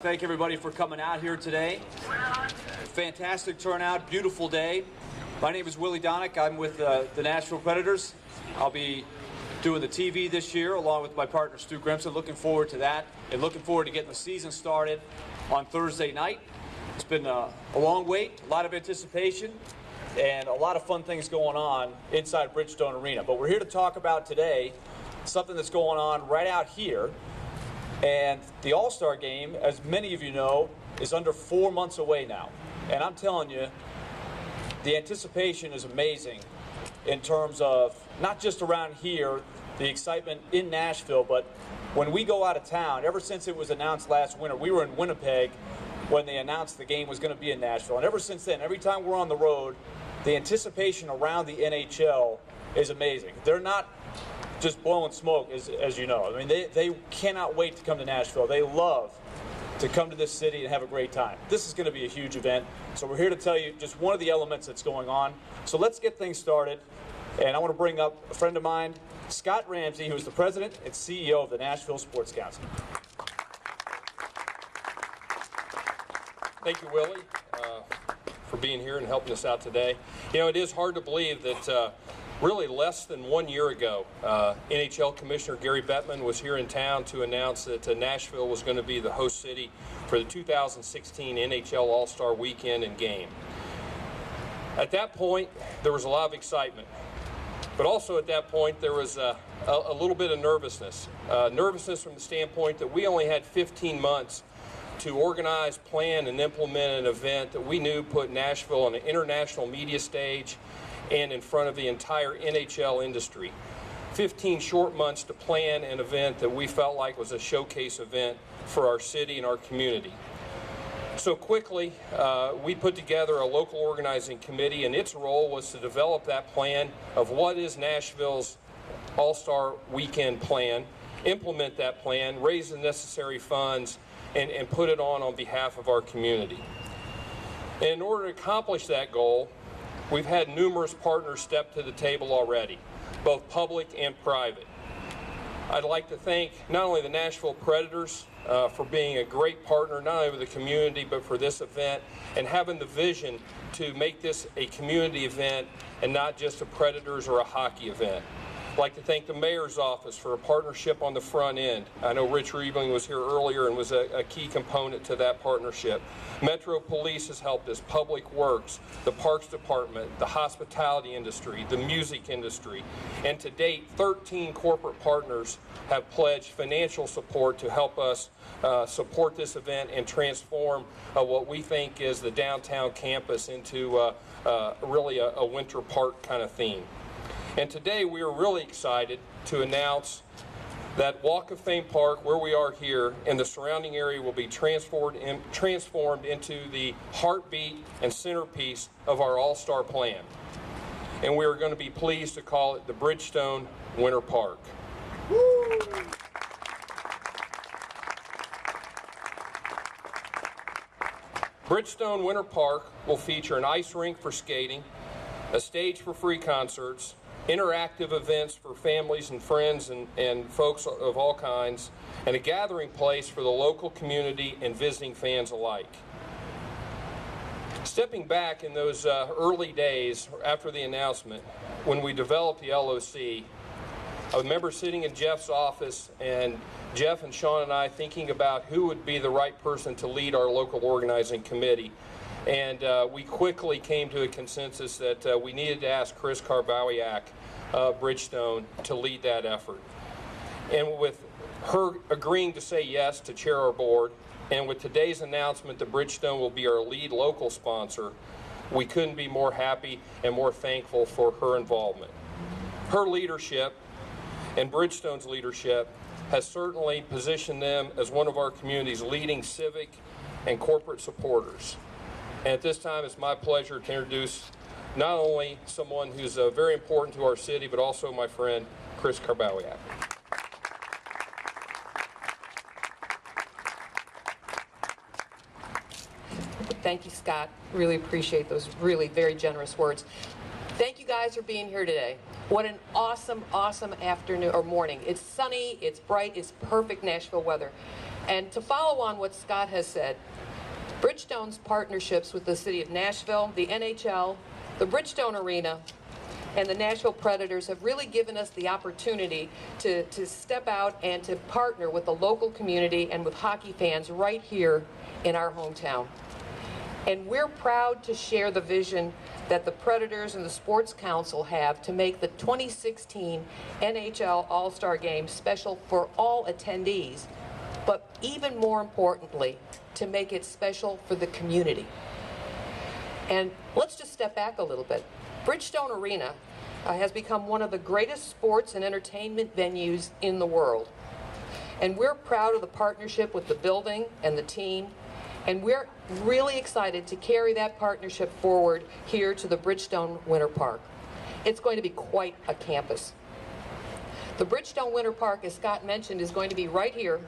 Thank everybody for coming out here today. Fantastic turnout, beautiful day. My name is Willie Donick. I'm with the Nashville Predators. I'll be doing the TV this year along with my partner Stu Grimson. Looking forward to that and looking forward to getting the season started on Thursday night. It's been a long wait, a lot of anticipation, and a lot of fun things going on inside Bridgestone Arena. But we're here to talk about today something that's going on right out here. And the All-Star game, as many of you know, is under 4 months away now. And I'm telling you, the anticipation is amazing in terms of not just around here, the excitement in Nashville, but when we go out of town. Ever since it was announced last winter, we were in Winnipeg when they announced the game was going to be in Nashville. And ever since then, every time we're on the road, the anticipation around the NHL is amazing. They're not just blowing smoke, as you know. I mean, they cannot wait to come to Nashville. They love to come to this city and have a great time. This is going to be a huge event, so we're here to tell you just one of the elements that's going on. So let's get things started, and I want to bring up a friend of mine, Scott Ramsey, who's the president and CEO of the Nashville Sports Council. Thank you, Willie, for being here and helping us out today. You know, it is hard to believe that really less than 1 year ago, NHL Commissioner Gary Bettman was here in town to announce that Nashville was going to be the host city for the 2016 NHL All-Star Weekend and Game. At that point, there was a lot of excitement. But also at that point, there was a little bit of nervousness. Nervousness from the standpoint that we only had 15 months to organize, plan, and implement an event that we knew put Nashville on an international media stage and in front of the entire NHL industry. 15 short months to plan an event that we felt like was a showcase event for our city and our community. So quickly, we put together a local organizing committee, and its role was to develop that plan of what is Nashville's All-Star Weekend plan, implement that plan, raise the necessary funds, and put it on behalf of our community. And in order to accomplish that goal, we've had numerous partners step to the table already, both public and private. I'd like to thank not only the Nashville Predators for being a great partner, not only with the community, but for this event, and having the vision to make this a community event and not just a Predators or a hockey event. I'd like to thank the Mayor's Office for a partnership on the front end. I know Rich Riebling was here earlier and was a key component to that partnership. Metro Police has helped us, Public Works, the Parks Department, the hospitality industry, the music industry. And to date, 13 corporate partners have pledged financial support to help us support this event and transform what we think is the downtown campus into really a winter park kind of theme. And today we are really excited to announce that Walk of Fame Park, where we are here, and the surrounding area will be transformed into the heartbeat and centerpiece of our All-Star plan. And we are going to be pleased to call it the Bridgestone Winter Park. Woo! Bridgestone Winter Park will feature an ice rink for skating, a stage for free concerts, interactive events for families and friends and folks of all kinds, and a gathering place for the local community and visiting fans alike. Stepping back in those early days after the announcement, when we developed the LOC, I remember sitting in Jeff's office and Jeff and Sean and I thinking about who would be the right person to lead our local organizing committee. And we quickly came to a consensus that we needed to ask Chris Karbawiak, Bridgestone, to lead that effort. And with her agreeing to say yes to chair our board, and with today's announcement that Bridgestone will be our lead local sponsor, we couldn't be more happy and more thankful for her involvement. Her leadership and Bridgestone's leadership has certainly positioned them as one of our community's leading civic and corporate supporters. And at this time, it's my pleasure to introduce not only someone who's very important to our city, but also my friend, Chris Karbawiak. Thank you, Scott. Really appreciate those really very generous words. Thank you guys for being here today. What an awesome, awesome afternoon or morning. It's sunny, it's bright, it's perfect Nashville weather. And to follow on what Scott has said, Bridgestone's partnerships with the city of Nashville, the NHL, the Bridgestone Arena, and the Nashville Predators have really given us the opportunity to step out and to partner with the local community and with hockey fans right here in our hometown. And we're proud to share the vision that the Predators and the Sports Council have to make the 2016 NHL All-Star Game special for all attendees, but even more importantly, to make it special for the community. And let's just step back a little bit. Bridgestone Arena has become one of the greatest sports and entertainment venues in the world. And we're proud of the partnership with the building and the team, and we're really excited to carry that partnership forward here to the Bridgestone Winter Park. It's going to be quite a campus. The Bridgestone Winter Park, as Scott mentioned, is going to be right here,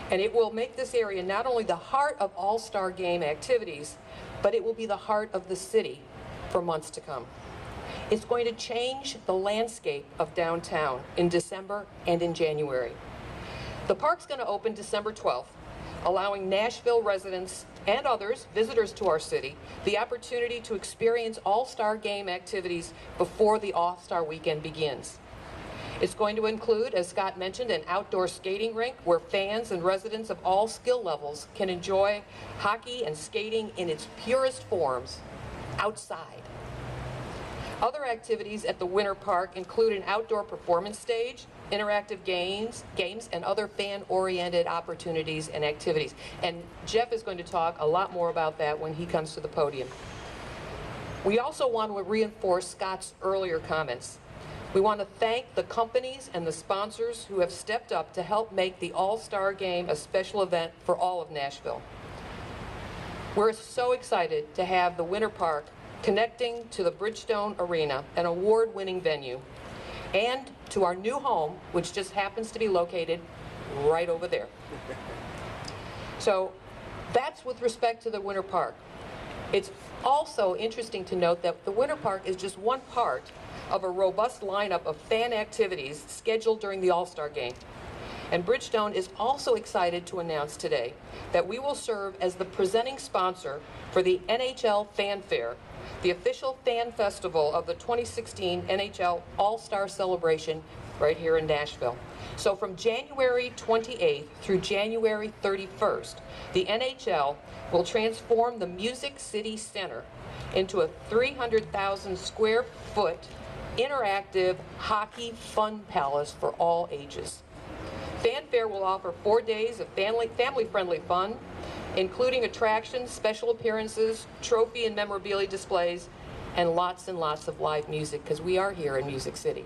and it will make this area not only the heart of All-Star Game activities, but it will be the heart of the city for months to come. It's going to change the landscape of downtown in December and in January. The park's going to open December 12th, allowing Nashville residents and others, visitors to our city, the opportunity to experience All-Star Game activities before the All-Star weekend begins. It's going to include, as Scott mentioned, an outdoor skating rink where fans and residents of all skill levels can enjoy hockey and skating in its purest forms outside. Other activities at the Winter Park include an outdoor performance stage, interactive games, and other fan-oriented opportunities and activities. And Jeff is going to talk a lot more about that when he comes to the podium. We also want to reinforce Scott's earlier comments. We want to thank the companies and the sponsors who have stepped up to help make the All-Star Game a special event for all of Nashville. We're so excited to have the Winter Park connecting to the Bridgestone Arena, an award-winning venue, and to our new home, which just happens to be located right over there. So that's with respect to the Winter Park. It's also interesting to note that the Winter Park is just one part of a robust lineup of fan activities scheduled during the All-Star Game. And Bridgestone is also excited to announce today that we will serve as the presenting sponsor for the NHL Fan Fair, the official fan festival of the 2016 NHL All-Star Celebration right here in Nashville. So from January 28th through January 31st, the NHL will transform the Music City Center into a 300,000 square foot interactive hockey fun palace for all ages. Fanfare will offer 4 days of family-friendly fun, including attractions, special appearances, trophy and memorabilia displays, and lots of live music, because we are here in Music City.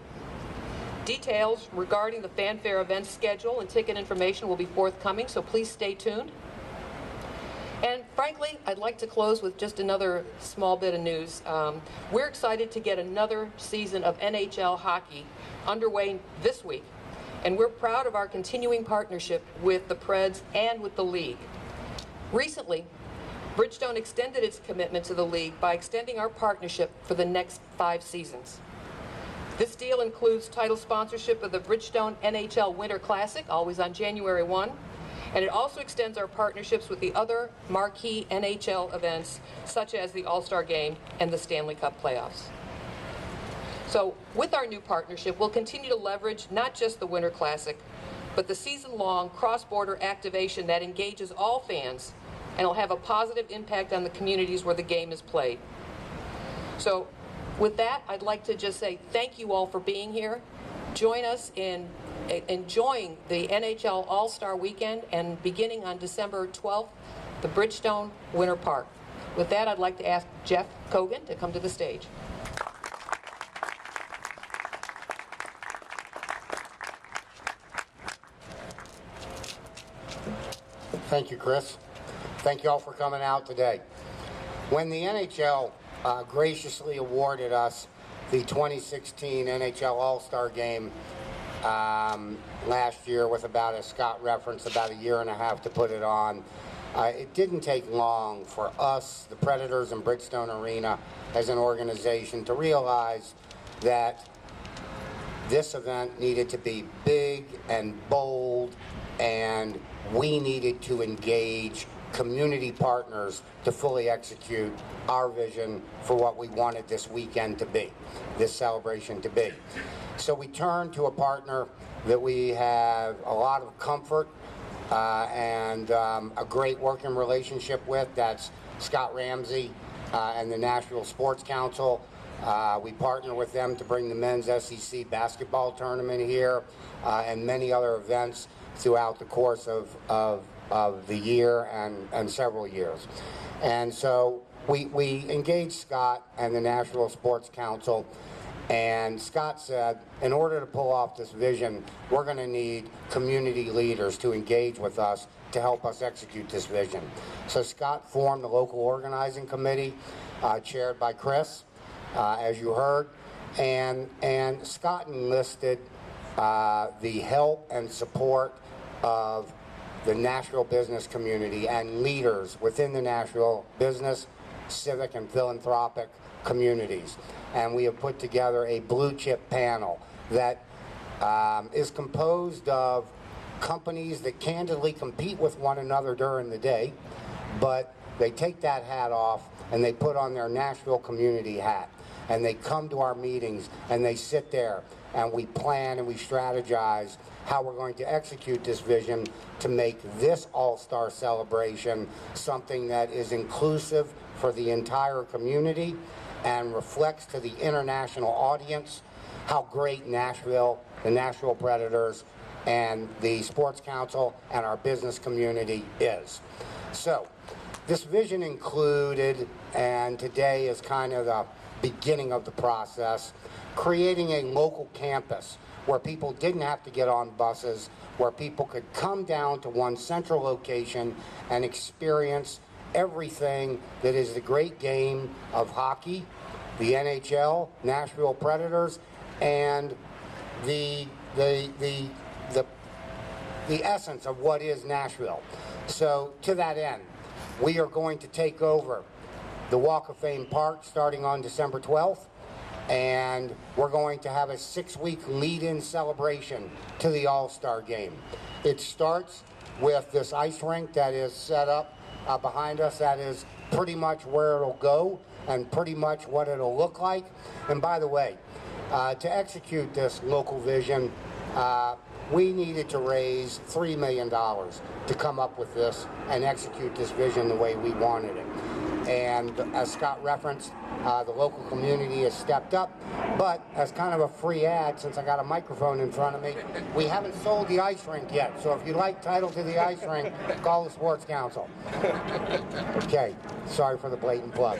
Details regarding the Fanfare event schedule and ticket information will be forthcoming, so please stay tuned. And frankly, I'd like to close with just another small bit of news. We're excited to get another season of NHL hockey underway this week, and we're proud of our continuing partnership with the Preds and with the league. Recently, Bridgestone extended its commitment to the league by extending our partnership for the next 5 seasons. This deal includes title sponsorship of the Bridgestone NHL Winter Classic, always on January 1, and it also extends our partnerships with the other marquee NHL events, such as the All-Star Game and the Stanley Cup playoffs. So with our new partnership, we'll continue to leverage not just the Winter Classic, but the season-long cross-border activation that engages all fans and will have a positive impact on the communities where the game is played. So with that, I'd like to just say thank you all for being here. Join us in enjoying the NHL All-Star Weekend, and beginning on December 12th, the Bridgestone Winter Park. With that, I'd like to ask Jeff Cogan to come to the stage. Thank you, Chris. Thank you all for coming out today. When the NHL graciously awarded us the 2016 NHL All-Star Game last year with about, as Scott referenced, about a year and a half to put it on, it didn't take long for us, the Predators and Bridgestone Arena, as an organization to realize that this event needed to be big and bold and we needed to engage community partners to fully execute our vision for what we wanted this weekend to be, this celebration to be. So we turned to a partner that we have a lot of comfort and a great working relationship with. That's Scott Ramsey and the Nashville Sports Council. We partner with them to bring the men's SEC basketball tournament here and many other events throughout the course of the year and several years. And so we engaged Scott and the Nashville Sports Council, and Scott said, in order to pull off this vision, we're going to need community leaders to engage with us to help us execute this vision. So Scott formed the local organizing committee, chaired by Chris, as you heard, and Scott enlisted the help and support of the Nashville business community and leaders within the Nashville business, civic, and philanthropic communities. And we have put together a blue chip panel that is composed of companies that candidly compete with one another during the day, but they take that hat off and they put on their Nashville community hat, and they come to our meetings and they sit there and we plan and we strategize how we're going to execute this vision to make this all-star celebration something that is inclusive for the entire community and reflects to the international audience how great Nashville, the Nashville Predators, and the Sports Council and our business community is. So this vision included, and today is kind of the beginning of the process, creating a local campus where people didn't have to get on buses, where people could come down to one central location and experience everything that is the great game of hockey, the NHL, Nashville Predators, and the essence of what is Nashville. So to that end, we are going to take over the Walk of Fame Park starting on December 12th, and we're going to have a 6-week lead-in celebration to the All-Star Game. It starts with this ice rink that is set up behind us. That is pretty much where it'll go and pretty much what it'll look like. And by the way, to execute this local vision, we needed to raise $3 million to come up with this and execute this vision the way we wanted it. And as Scott referenced, the local community has stepped up, but as kind of a free ad, since I got a microphone in front of me, we haven't sold the ice rink yet. So if you'd like title to the ice rink, call the Sports Council. Okay, sorry for the blatant plug.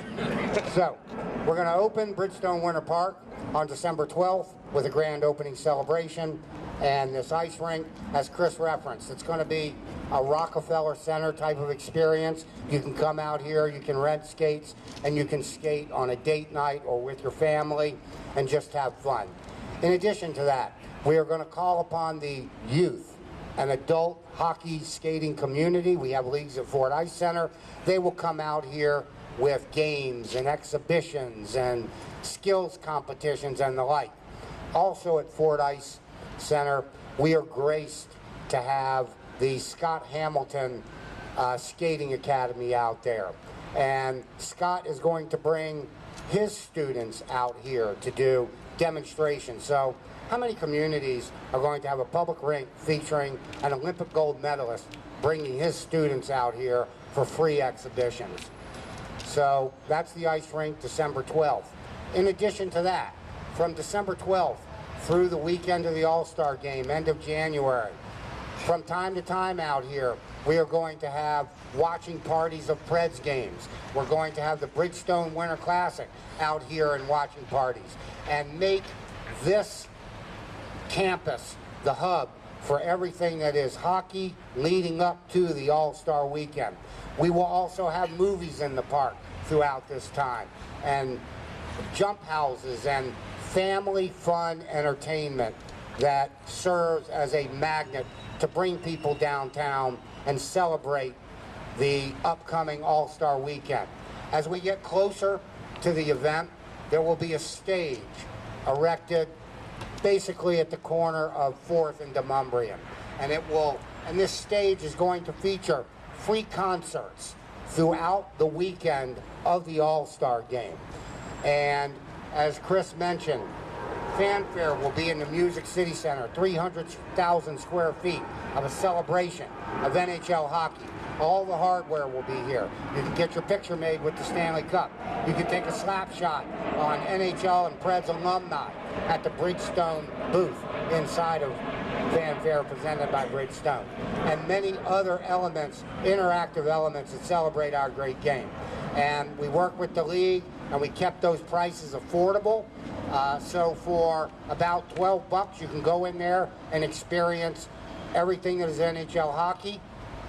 So we're going to open Bridgestone Winter Park on December 12th with a grand opening celebration. And this ice rink, as Chris referenced, it's going to be a Rockefeller Center type of experience. You can come out here, you can rent skates, and you can skate on a date night or with your family and just have fun. In addition to that, we are going to call upon the youth and adult hockey skating community. We have leagues at Ford Ice Center. They will come out here with games and exhibitions and skills competitions and the like. Also at Ford Ice Center, we are graced to have the Scott Hamilton Skating Academy out there. And Scott is going to bring his students out here to do demonstrations. So how many communities are going to have a public rink featuring an Olympic gold medalist bringing his students out here for free exhibitions? So that's the ice rink, December 12th. In addition to that, from December 12th through the weekend of the All-Star Game, end of January, from time to time out here, we are going to have watching parties of Preds games. We're going to have the Bridgestone Winter Classic out here and watching parties, and make this campus the hub for everything that is hockey leading up to the All-Star weekend. We will also have movies in the park throughout this time, and jump houses and family fun entertainment that serves as a magnet to bring people downtown and celebrate the upcoming All-Star weekend. As we get closer to the event, there will be a stage erected basically at the corner of 4th and Demumbrian, and it will and this stage is going to feature free concerts throughout the weekend of the All-Star game. And as Chris mentioned, Fanfare will be in the Music City Center, 300,000 square feet of a celebration of NHL hockey. All the hardware will be here. You can get your picture made with the Stanley Cup. You can take a slap shot on NHL and Preds alumni at the Bridgestone booth inside of Fanfare presented by Bridgestone. And many other elements, interactive elements that celebrate our great game. And we work with the league and we kept those prices affordable. So for about $12 you can go in there and experience everything that is NHL hockey.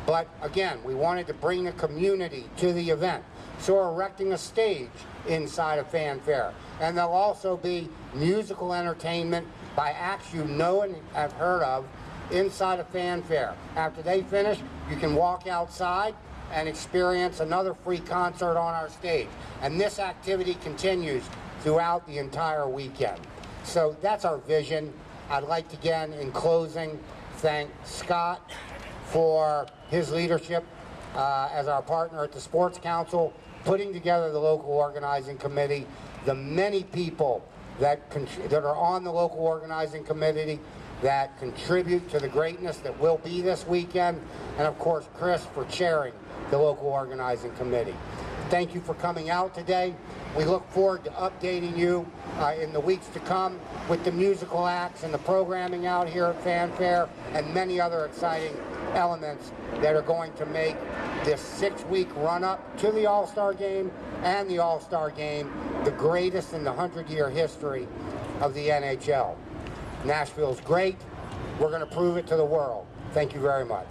But again, we wanted to bring the community to the event. So we're erecting a stage inside of Fanfare. And there'll also be musical entertainment by acts you know and have heard of inside of Fanfare. After they finish, you can walk outside and experience another free concert on our stage. And this activity continues throughout the entire weekend. So that's our vision. I'd like to, again, in closing, thank Scott for his leadership as our partner at the Sports Council, putting together the local organizing committee, the many people that are on the local organizing committee that contribute to the greatness that will be this weekend, and of course Chris for chairing the local organizing committee. Thank you for coming out today. We look forward to updating you in the weeks to come with the musical acts and the programming out here at Fanfare and many other exciting elements that are going to make this 6-week run-up to the All-Star Game and the All-Star Game the greatest in the 100-year history of the NHL. Nashville's great. We're going to prove it to the world. Thank you very much.